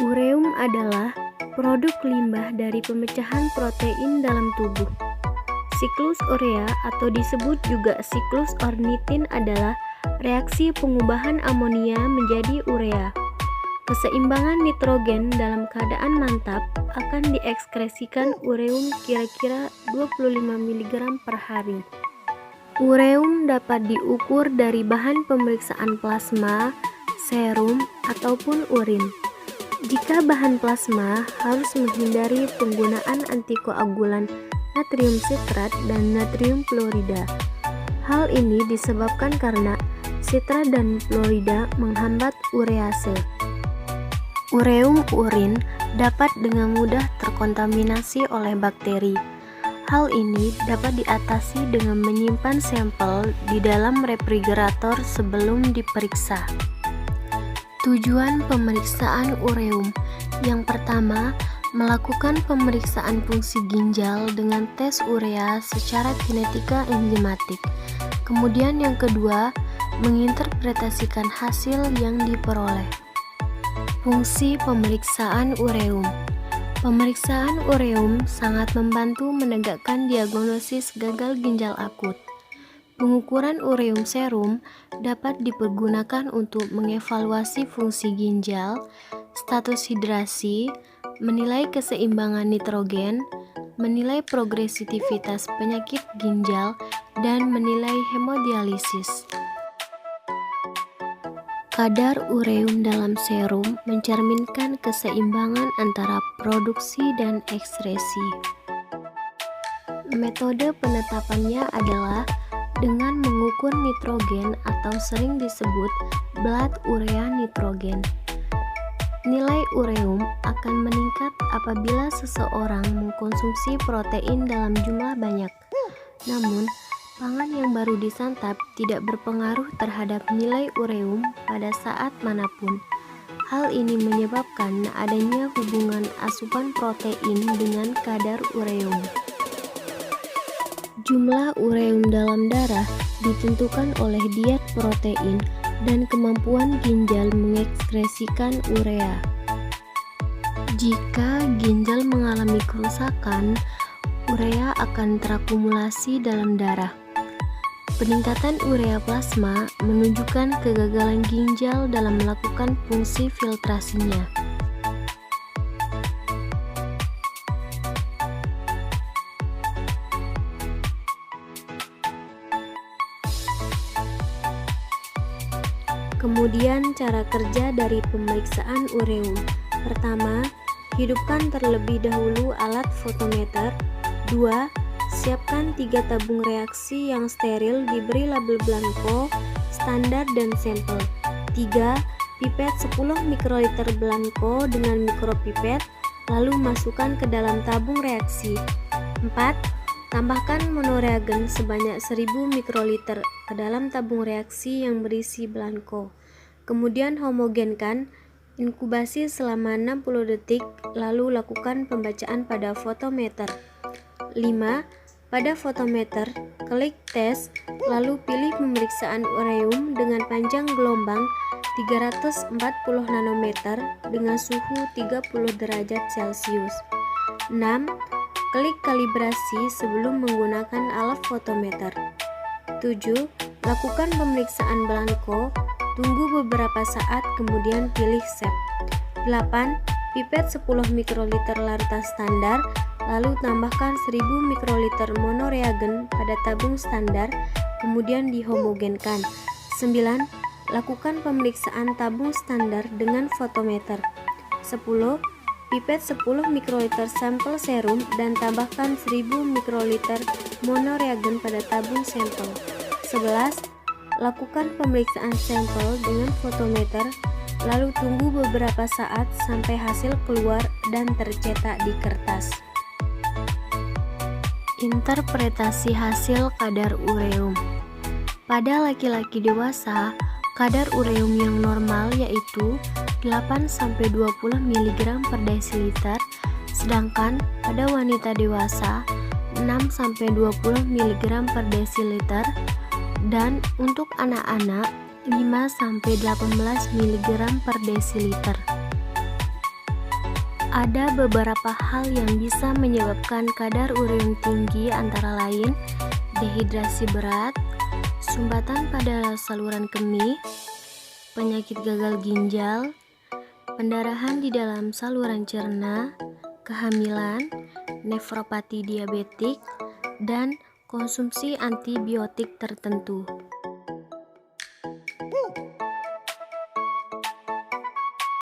Ureum adalah produk limbah dari pemecahan protein dalam tubuh. Siklus urea atau disebut juga siklus ornitin adalah reaksi pengubahan amonia menjadi urea. Keseimbangan nitrogen dalam keadaan mantap akan diekskresikan ureum kira-kira 25 mg per hari. Ureum dapat diukur dari bahan pemeriksaan plasma, serum, ataupun urin. Jika bahan plasma, harus menghindari penggunaan antikoagulan natrium sitrat dan natrium fluorida. Hal ini disebabkan karena sitrat dan fluorida menghambat urease. Ureum urin dapat dengan mudah terkontaminasi oleh bakteri. Hal ini dapat diatasi dengan menyimpan sampel di dalam refrigerator sebelum diperiksa. Tujuan pemeriksaan ureum: yang pertama, melakukan pemeriksaan fungsi ginjal dengan tes urea secara kinetika enzimatik. Kemudian yang kedua, menginterpretasikan hasil yang diperoleh. Fungsi pemeriksaan ureum. Pemeriksaan ureum sangat membantu menegakkan diagnosis gagal ginjal akut. Pengukuran ureum serum dapat dipergunakan untuk mengevaluasi fungsi ginjal, status hidrasi, menilai keseimbangan nitrogen, menilai progresivitas penyakit ginjal, dan menilai hemodialisis. Kadar ureum dalam serum mencerminkan keseimbangan antara produksi dan ekskresi. Metode penetapannya adalah dengan mengukur nitrogen atau sering disebut blood urea nitrogen. Nilai ureum akan meningkat apabila seseorang mengkonsumsi protein dalam jumlah banyak. Namun, pangan yang baru disantap tidak berpengaruh terhadap nilai ureum pada saat manapun. Hal ini menyebabkan adanya hubungan asupan protein dengan kadar ureum. Jumlah ureum dalam darah ditentukan oleh diet protein dan kemampuan ginjal mengekskresikan urea. Jika ginjal mengalami kerusakan, urea akan terakumulasi dalam darah. Peningkatan urea plasma menunjukkan kegagalan ginjal dalam melakukan fungsi filtrasinya. Kemudian cara kerja dari pemeriksaan ureum. Pertama, hidupkan terlebih dahulu alat fotometer. 2. Siapkan 3 tabung reaksi yang steril diberi label blanko, standar dan sampel. 3. Pipet 10 mikroliter blanko dengan mikropipet, lalu masukkan ke dalam tabung reaksi. 4. Tambahkan monoreagen sebanyak 1000 mikroliter ke dalam tabung reaksi yang berisi blanko. Kemudian homogenkan, inkubasi selama 60 detik, lalu lakukan pembacaan pada fotometer. 5. Pada fotometer, klik tes, lalu pilih pemeriksaan ureum dengan panjang gelombang 340 nanometer dengan suhu 30 derajat Celcius. 6. Klik kalibrasi sebelum menggunakan alat fotometer. 7. Lakukan pemeriksaan blanko, tunggu beberapa saat kemudian pilih save. 8. Pipet 10 mikroliter larutan standar, lalu tambahkan 1000 mikroliter monoreagen pada tabung standar, kemudian dihomogenkan. 9. Lakukan pemeriksaan tabung standar dengan fotometer. 10. Pipet 10 mikroliter sampel serum dan tambahkan 1000 mikroliter monoreagen pada tabung sampel. 11. Lakukan pemeriksaan sampel dengan fotometer, lalu tunggu beberapa saat sampai hasil keluar dan tercetak di kertas. Interpretasi hasil kadar ureum. Pada laki-laki dewasa, kadar ureum yang normal yaitu 8-20 mg per desiliter, sedangkan pada wanita dewasa 6-20 mg per desiliter, dan untuk anak-anak 5-18 mg per desiliter. Ada beberapa hal yang bisa menyebabkan kadar ureum tinggi, antara lain dehidrasi berat, sumbatan pada saluran kemih, penyakit gagal ginjal, pendarahan di dalam saluran cerna, kehamilan, nefropati diabetik, dan konsumsi antibiotik tertentu.